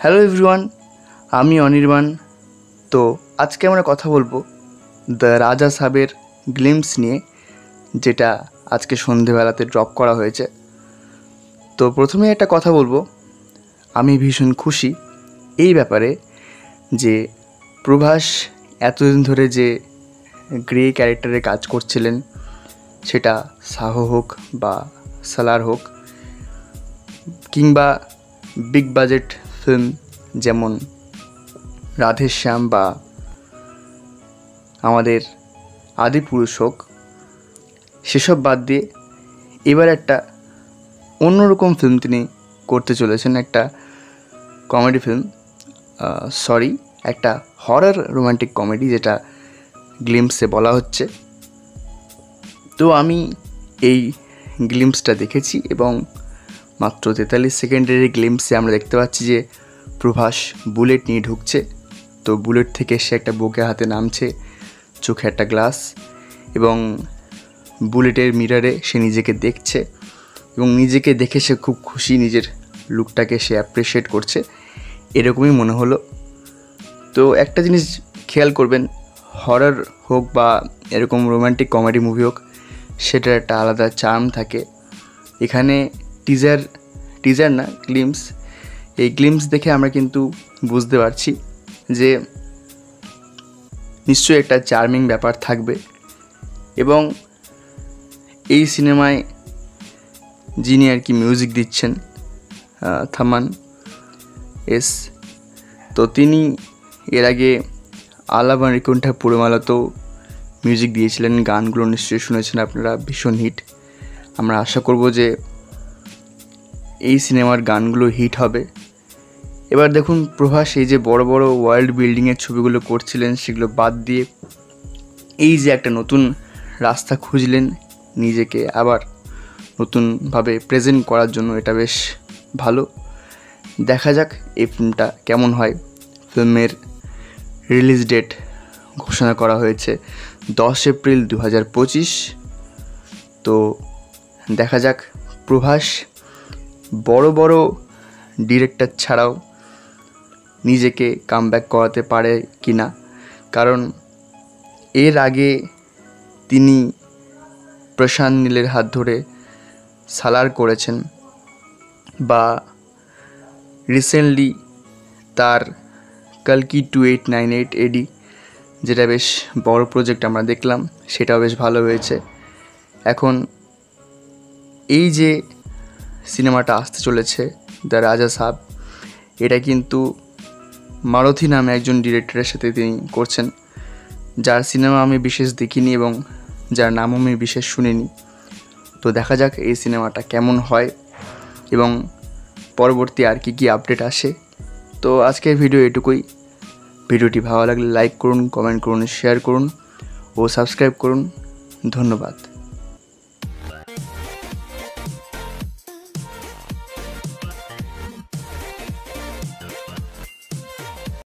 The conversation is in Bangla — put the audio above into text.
হ্যালো এভরিওয়ান, আমি অনির্বাণ। তো আজকে আমরা কথা বলবো দ্য রাজা সাবের গ্লিম্পস নিয়ে, যেটা আজকে সন্ধেবেলাতে ড্রপ করা হয়েছে। তো প্রথমে একটা কথা বলবো, আমি ভীষণ খুশি এই ব্যাপারে যে প্রভাস এতদিন ধরে যে গ্রে ক্যারেক্টারে কাজ করছিলেন, সেটা সাহো হোক বা সালার হোক, কিংবা বিগ বাজেট ফিল্ম যেমন রাধেশ্যাম বা আমাদের আদিপুরুষ হোক, সেসব বাদ দিয়ে এবার একটা অন্যরকম ফিল্ম তিনি করতে চলেছেন। একটা কমেডি ফিল্ম, একটা হরর রোমান্টিক কমেডি, যেটা গ্লিম্পসে বলা হচ্ছে। তো আমি এই গ্লিম্পসটা দেখেছি এবং মাত্র 43 সেকেন্ডের এই গ্লিম্পসে আমরা দেখতে পাচ্ছি যে প্রভাস বুলেট নিয়ে ঢুকছে। তো বুলেট থেকে সে একটা বুকে হাতে নামছে, চোখে একটা গ্লাস, এবং বুলেটের মিররে সে নিজেকে দেখছে এবং নিজেকে দেখে সে খুব খুশি, নিজের লুকটাকে সে অ্যাপ্রিসিয়েট করছে, এরকমই মনে হলো। তো একটা জিনিস খেয়াল করবেন, হরর হোক বা এরকম রোম্যান্টিক কমেডি মুভি হোক, সেটার একটা আলাদা চার্ম থাকে। এখানে টিজার না, গ্লিম্পস, এই গ্লিম্পস দেখে আমরা কিন্তু বুঝতে পারছি যে নিশ্চয়ই একটা চার্মিং ব্যাপার থাকবে। এবং এই সিনেমায় যিনি আর কি মিউজিক দিচ্ছেন, থামান এস, তো তিনি এর আগে আলাবান রিকুণ্ঠা পুরমালাতেও মিউজিক দিয়েছিলেন। গানগুলো নিশ্চয়ই শুনেছেন আপনারা, ভীষণ হিট। আমরা আশা করব যে এই সিনেমার গানগুলো হিট হবে। এবার দেখুন, প্রভাস এই যে বড় বড় ওয়ার্ল্ড বিল্ডিংয়ের ছবিগুলো করছিলেন, সেগুলো বাদ দিয়ে এই যে একটা নতুন রাস্তা খুঁজলেন নিজেকে আবার নতুনভাবে প্রেজেন্ট করার জন্য, এটা বেশ ভালো। দেখা যাক এই ফিল্মটা কেমন হয়। ফিল্মের রিলিজ ডেট ঘোষণা করা হয়েছে 10 এপ্রিল 2025। তো দেখা যাক প্রভাস বড় বড় ডিরেক্টর ছাড়াও নিজেকে কামব্যাক করাতে পারে কি না। কারণ এর আগে তিনি প্রশান্ত নীলের হাত ধরে সালার করেছেন, বা রিসেন্টলি তার কালকি 2898 AD, যেটা বেশ বড় প্রজেক্ট আমরা দেখলাম, সেটাও বেশ ভালো হয়েছে। এখন এই যে সিনেমাটা আসতে চলেছে দ্য রাজা সাব, এটা কিন্তু মারুথি নামে একজন ডিরেক্টরের সাথে তিনি করছেন, যার সিনেমা আমি বিশেষ দেখিনি এবং যার নামও আমি বিশেষ শুনিনি। তো দেখা যাক এই সিনেমাটা কেমন হয় এবং পরবর্তী আর কি আপডেট আসে। তো আজকের ভিডিও এটুকুই। ভিডিওটি ভালো লাগলে লাইক করুন, কমেন্ট করুন, শেয়ার করুন ও সাবস্ক্রাইব করুন। ধন্যবাদ।